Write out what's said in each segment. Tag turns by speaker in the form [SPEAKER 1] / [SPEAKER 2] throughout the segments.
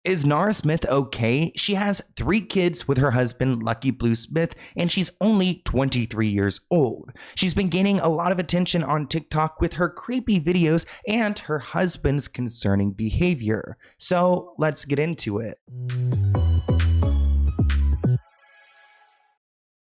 [SPEAKER 1] Is Nara Smith okay? She has 3 kids with her husband, Lucky Blue Smith, and she's only 23 years old. She's been gaining a lot of attention on TikTok with her creepy videos and her husband's concerning behavior. So let's get into it.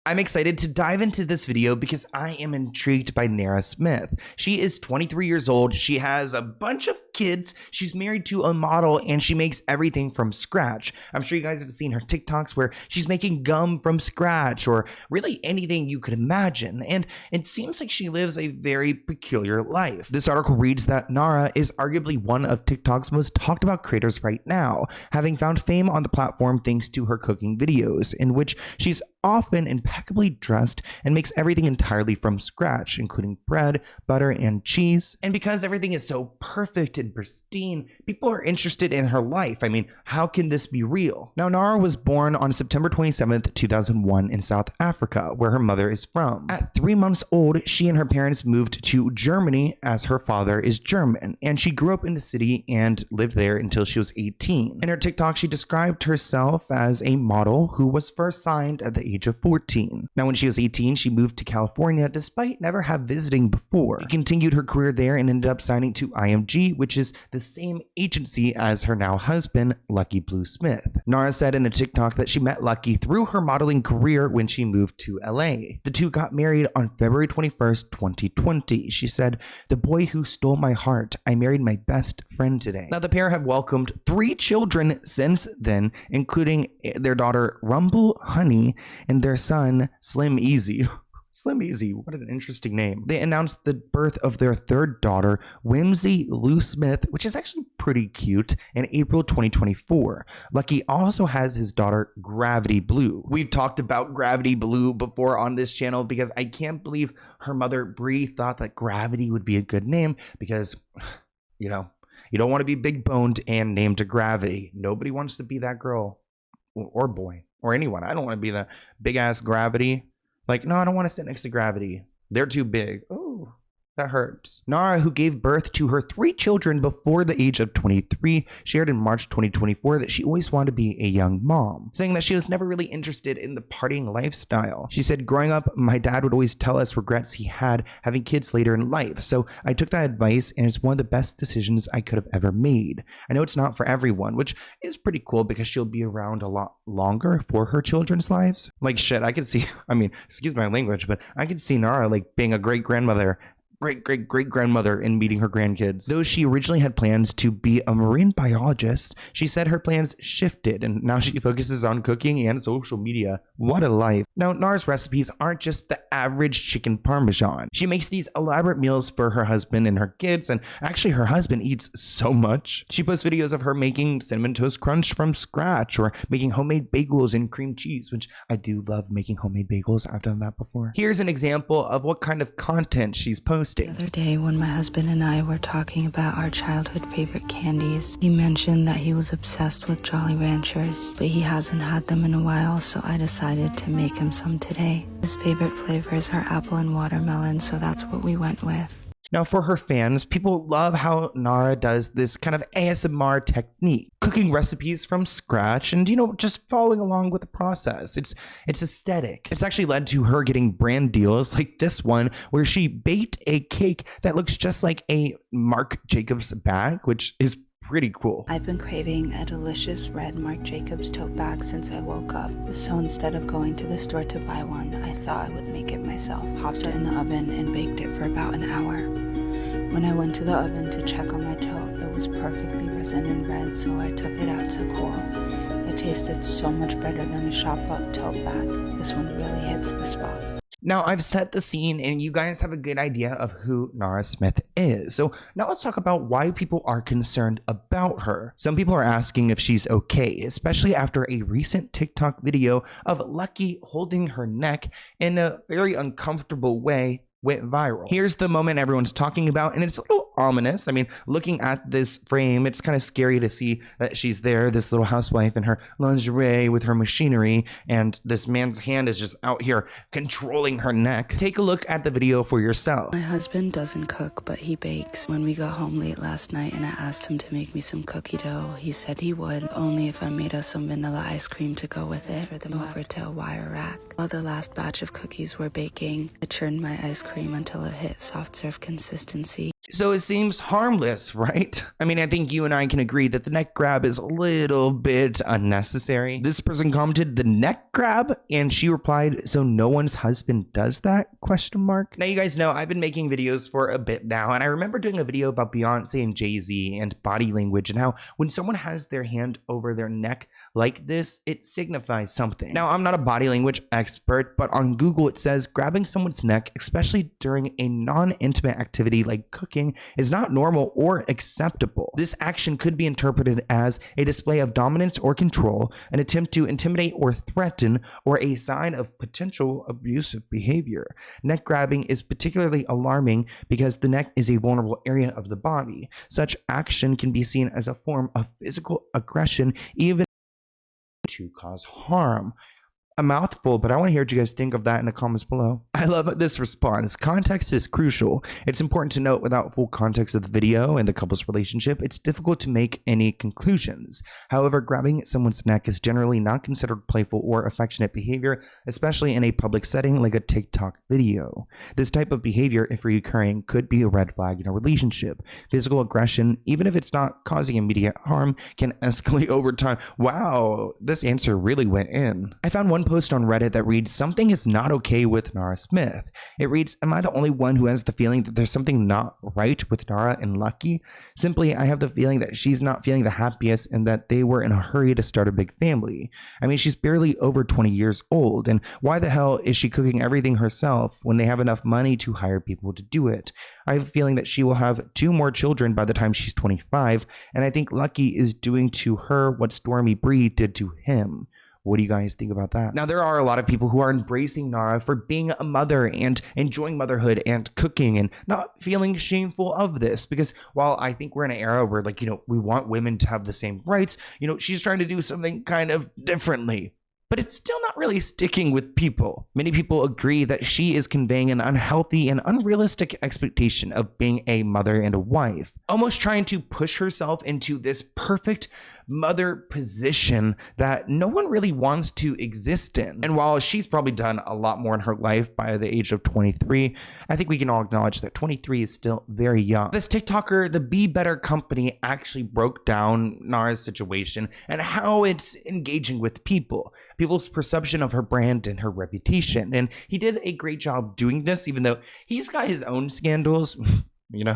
[SPEAKER 1] I'm excited to dive into this video because I am intrigued by Nara Smith. She is 23 years old. She has a bunch of kids. She's married to a model and she makes everything from scratch. I'm sure you guys have seen her TikToks where she's making gum from scratch or really anything you could imagine. And it seems like she lives a very peculiar life. This article reads that Nara is arguably one of TikTok's most talked about creators right now, having found fame on the platform thanks to her cooking videos, in which she's often impeccably dressed and makes everything entirely from scratch, including bread, butter, and cheese. And because everything is so perfect and pristine, people are interested in her life. I mean, how can this be real? Now, Nara was born on September 27th, 2001 in South Africa, where her mother is from. At 3 months old, she and her parents moved to Germany as her father is German, and she grew up in the city and lived there until she was 18. In her TikTok, she described herself as a model who was first signed at the age of 14. Now, when she was 18, she moved to California despite never have visiting before. She continued her career there and ended up signing to IMG, which is the same agency as her now husband, Lucky Blue Smith. Nara said in a TikTok that she met Lucky through her modeling career when she moved to LA. The two got married on February 21st, 2020. She said, "The boy who stole my heart, I married my best friend today." Now, the pair have welcomed 3 children since then, including their daughter Rumble Honey and their son Slim Easy. Slim Easy, what an interesting name. They announced the birth of their 3rd daughter, Whimsy Lou Smith, which is actually pretty cute, in April 2024. Lucky also has his daughter, Gravity Blue. We've talked about Gravity Blue before on this channel because I can't believe her mother, Bree, thought that Gravity would be a good name because, you know, you don't want to be big boned and named Gravity. Nobody wants to be that girl or boy or anyone. I don't want to be the big ass Gravity. Like, no, I don't want to sit next to Gravity. They're too big. Oh, that hurts. Nara, who gave birth to her 3 children before the age of 23, shared in March 2024 that she always wanted to be a young mom, saying that she was never really interested in the partying lifestyle. She said, "Growing up, my dad would always tell us regrets he had having kids later in life. So I took that advice and it's one of the best decisions I could have ever made. I know it's not for everyone," which is pretty cool because she'll be around a lot longer for her children's lives. Like shit, I could see, I mean, excuse my language, but I could see Nara like being a great-grandmother and meeting her grandkids. Though she originally had plans to be a marine biologist, she said her plans shifted and now she focuses on cooking and social media. What a life. Now, Nara's recipes aren't just the average chicken parmesan. She makes these elaborate meals for her husband and her kids, and actually her husband eats so much. She posts videos of her making cinnamon toast crunch from scratch or making homemade bagels and cream cheese, which I do love making homemade bagels. I've done that before. Here's an example of what kind of content she's posting.
[SPEAKER 2] The other day when my husband and I were talking about our childhood favorite candies, he mentioned that he was obsessed with Jolly Ranchers, but he hasn't had them in a while, so I decided to make him some today. His favorite flavors are apple and watermelon, so that's what we went with.
[SPEAKER 1] Now, for her fans, people love how Nara does this kind of ASMR technique, cooking recipes from scratch and, you know, just following along with the process. It's aesthetic. It's actually led to her getting brand deals like this one, where she baked a cake that looks just like a Marc Jacobs bag, which is pretty cool.
[SPEAKER 2] I've been craving a delicious red Marc Jacobs tote bag since I woke up, so instead of going to the store to buy one, I thought I would make it myself. Hopped it in the oven and baked it for about an hour. When I went to the oven to check on my tote, it was perfectly risen and red, so I took it out to cool. It tasted so much better than a shop bought tote bag. This one really hits the spot.
[SPEAKER 1] Now, I've set the scene and you guys have a good idea of who Nara Smith is. So now let's talk about why people are concerned about her. Some people are asking if she's okay, especially after a recent TikTok video of Lucky holding her neck in a very uncomfortable way went viral. Here's the moment everyone's talking about, and it's a little ominous. I mean, looking at this frame, it's kind of scary to see that she's there, this little housewife in her lingerie with her machinery, and this man's hand is just out here controlling her neck. Take a look at the video for yourself.
[SPEAKER 2] My husband doesn't cook, but he bakes. When we got home late last night and I asked him to make me some cookie dough, he said he would, only if I made us some vanilla ice cream to go with it. For them over to a wire rack. While the last batch of cookies were baking, I churned my ice cream until it hit soft serve consistency.
[SPEAKER 1] So it seems harmless, right? I mean, I think you and I can agree that the neck grab is a little bit unnecessary. This person commented the neck grab, and she replied, so no one's husband does that? Question mark. Now, you guys know I've been making videos for a bit now, and I remember doing a video about Beyonce and Jay-Z and body language and how when someone has their hand over their neck like this, it signifies something. Now, I'm not a body language expert, but on Google it says grabbing someone's neck, especially during a non-intimate activity like cooking, is not normal or acceptable. This action could be interpreted as a display of dominance or control, an attempt to intimidate or threaten, or a sign of potential abusive behavior. Neck grabbing is particularly alarming because the neck is a vulnerable area of the body. Such action can be seen as a form of physical aggression, even to cause harm. A mouthful, but I want to hear what you guys think of that in the comments below. I love this response. Context is crucial. It's important to note without full context of the video and the couple's relationship, it's difficult to make any conclusions. However, grabbing someone's neck is generally not considered playful or affectionate behavior, especially in a public setting like a TikTok video. This type of behavior, if recurring, could be a red flag in a relationship. Physical aggression, even if it's not causing immediate harm, can escalate over time. Wow, this answer really went in. I found one post on Reddit that reads, something is not okay with Nara Smith. It reads, am I the only one who has the feeling that there's something not right with Nara and Lucky? Simply, I have the feeling that she's not feeling the happiest and that they were in a hurry to start a big family. I mean, she's barely over 20 years old, and why the hell is she cooking everything herself when they have enough money to hire people to do it? I have a feeling that she will have 2 more children by the time she's 25, and I think Lucky is doing to her what Stormy Bree did to him. What do you guys think about that? Now, there are a lot of people who are embracing Nara for being a mother and enjoying motherhood and cooking and not feeling shameful of this, because while I think we're in an era where, like, we want women to have the same rights, she's trying to do something kind of differently. But it's still not really sticking with people. Many people agree that she is conveying an unhealthy and unrealistic expectation of being a mother and a wife, almost trying to push herself into this perfect mother position that no one really wants to exist in. And while she's probably done a lot more in her life by the age of 23, I think we can all acknowledge that 23 is still very young. This TikToker, the Be Better company, actually broke down Nara's situation and how it's engaging with people's perception of her brand and her reputation. And he did a great job doing this, even though he's got his own scandals.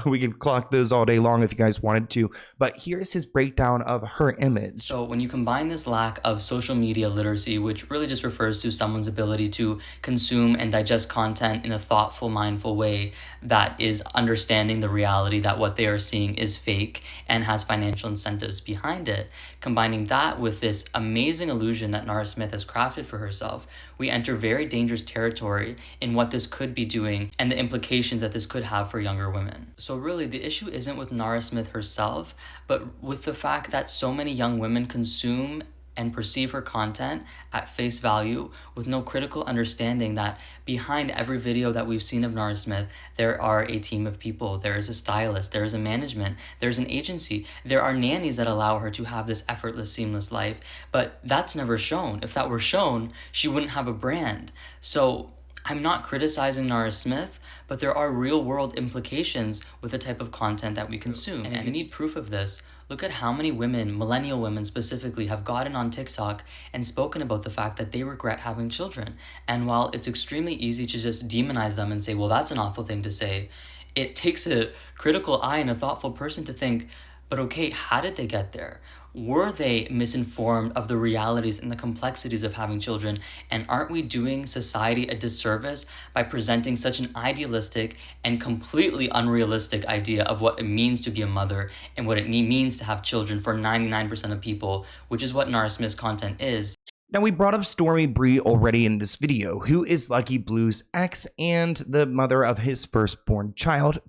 [SPEAKER 1] We could clock those all day long if you guys wanted to, but here's his breakdown of her image.
[SPEAKER 3] So when you combine this lack of social media literacy, which really just refers to someone's ability to consume and digest content in a thoughtful, mindful way that is understanding the reality that what they are seeing is fake and has financial incentives behind it, combining that with this amazing illusion that Nara Smith has crafted for herself, we enter very dangerous territory in what this could be doing and the implications that this could have for younger women. So really, the issue isn't with Nara Smith herself, but with the fact that so many young women consume and perceive her content at face value with no critical understanding that behind every video that we've seen of Nara Smith, there are a team of people. There is a stylist, there is a management, there's an agency, there are nannies that allow her to have this effortless, seamless life. But that's never shown. If that were shown, she wouldn't have a brand. So I'm not criticizing Nara Smith, but there are real world implications with the type of content that we consume. And if you need proof of this, look at how many women, millennial women specifically, have gotten on TikTok and spoken about the fact that they regret having children. And while it's extremely easy to just demonize them and say, well, that's an awful thing to say, it takes a critical eye and a thoughtful person to think, but okay, how did they get there? Were they misinformed of the realities and the complexities of having children? And aren't we doing society a disservice by presenting such an idealistic and completely unrealistic idea of what it means to be a mother and what it means to have children for 99% of people, which is what Nara Smith's content is?
[SPEAKER 1] Now, we brought up Stormy Bree already in this video, who is Lucky Blue's ex and the mother of his firstborn child.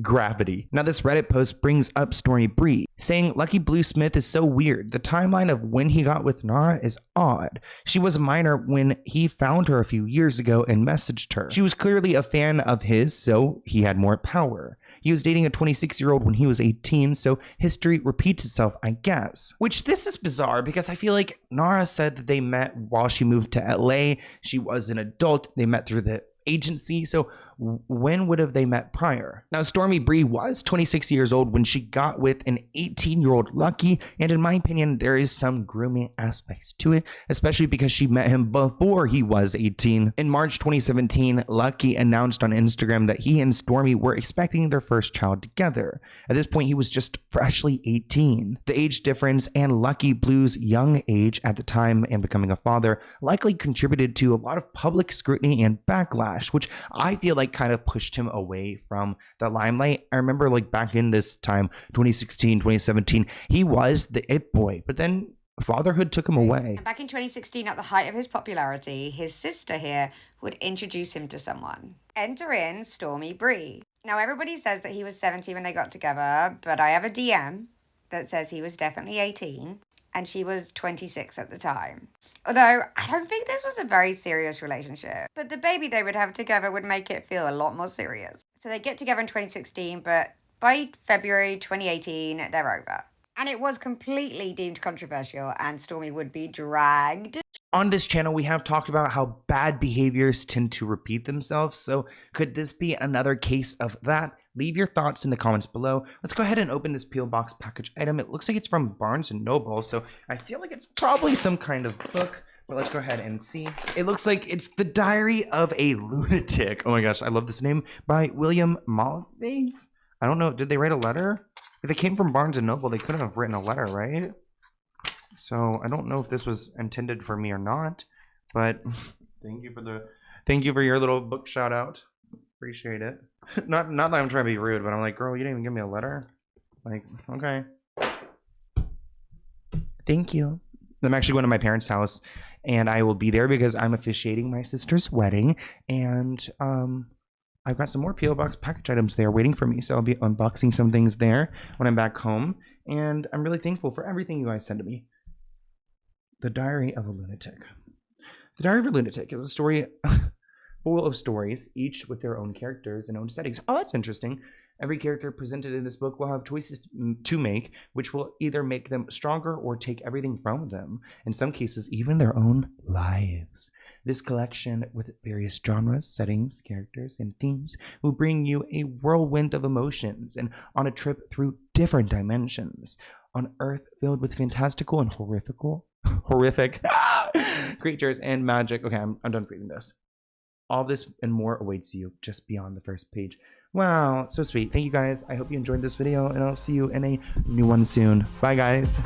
[SPEAKER 1] gravity. Now this Reddit post brings up Stormy Bree, saying Lucky Blue Smith is so weird. The timeline of when he got with Nara is odd. She was a minor when he found her a few years ago and messaged her. She was clearly a fan of his, so he had more power. He was dating a 26-year-old when he was 18, so history repeats itself, I guess. Which this is bizarre because I feel like Nara said that they met while she moved to LA. She was an adult. They met through the agency, so when would have they met prior? Now Stormy Bree was 26 years old when she got with an 18-year-old Lucky, and in my opinion there is some grooming aspects to it, especially because she met him before he was 18. In March 2017, Lucky announced on Instagram that he and Stormy were expecting their first child together. At this point he was just freshly 18. The age difference and Lucky Blue's young age at the time and becoming a father likely contributed to a lot of public scrutiny and backlash, which I feel like kind of pushed him away from the limelight. I remember like back in this time, 2016, 2017, he was the it boy, but then fatherhood took him away.
[SPEAKER 4] Back in 2016, at the height of his popularity, his sister here would introduce him to someone. Enter in Stormy Bree. Now everybody says that he was 17 when they got together, but I have a DM that says he was definitely 18 and she was 26 at the time. Although, I don't think this was a very serious relationship. But the baby they would have together would make it feel a lot more serious. So they get together in 2016, but by February 2018, they're over. And it was completely deemed controversial, and Stormy would be dragged.
[SPEAKER 1] On this channel, we have talked about how bad behaviors tend to repeat themselves. So could this be another case of that? Leave your thoughts in the comments below. Let's go ahead and open this P.O. Box package item. It looks like it's from Barnes & Noble, so I feel like it's probably some kind of book. But let's go ahead and see. It looks like it's The Diary of a Lunatic. Oh my gosh, I love this name. By William Malave. I don't know, did they write a letter? If it came from Barnes & Noble, they couldn't have written a letter, right? So I don't know if this was intended for me or not, but thank you for your little book shout out. Appreciate it. Not that I'm trying to be rude, but I'm like, girl, you didn't even give me a letter. Like, okay. Thank you. I'm actually going to my parents' house, and I will be there because I'm officiating my sister's wedding, and I've got some more P.O. Box package items there waiting for me, so I'll be unboxing some things there when I'm back home, and I'm really thankful for everything you guys send to me. The Diary of a Lunatic. The Diary of a Lunatic is a story full of stories, each with their own characters and own settings. Oh, that's interesting. Every character presented in this book will have choices to make, which will either make them stronger or take everything from them. In some cases, even their own lives. This collection, with various genres, settings, characters, and themes, will bring you a whirlwind of emotions and on a trip through different dimensions. On Earth filled with fantastical and horrific creatures and magic. Okay, I'm done reading this. All this and more awaits you just beyond the first page. Wow, so sweet. Thank you guys. I hope you enjoyed this video, and I'll see you in a new one soon. Bye, guys.